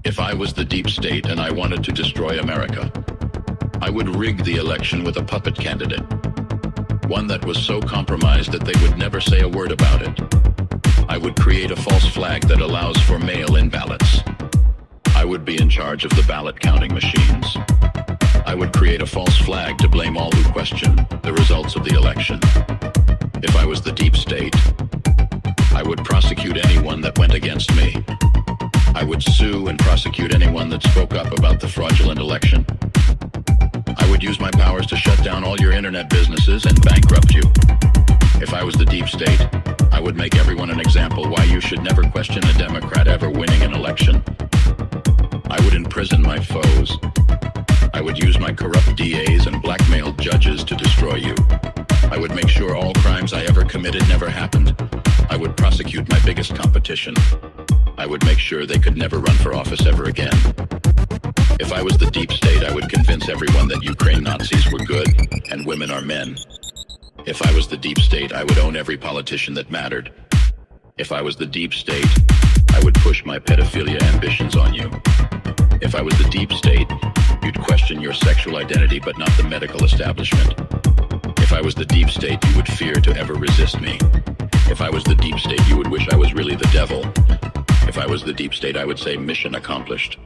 If I was the deep state and I wanted to destroy America, I would rig the election with a puppet candidate. One that was so compromised that they would never say a word about it. I would create a false flag that allows for mail-in ballots. I would be in charge of the ballot counting machines. I would create a false flag to blame all who question the results of the election. If I was the deep state, I would prosecute anyone that went against me. I would sue and prosecute anyone that spoke up about the fraudulent election. I would use my powers to shut down all your internet businesses and bankrupt you. If I was the deep state, I would make everyone an example why you should never question a Democrat ever winning an election. I would imprison my foes. I would use my corrupt DAs and blackmail judges to destroy you. I would make sure all crimes I ever committed never happened. I would prosecute my biggest competition. I would make sure they could never run for office ever again. If I was the deep state, I would convince everyone that Ukraine Nazis were good and women are men. If I was the deep state, I would own every politician that mattered. If I was the deep state, I would push my pedophilia ambitions on you. If I was the deep state, you'd question your sexual identity but not the medical establishment. If I was the deep state, you would fear to ever resist me. If I was the deep state, you would wish I was really the devil. If I was the deep state, I would say mission accomplished.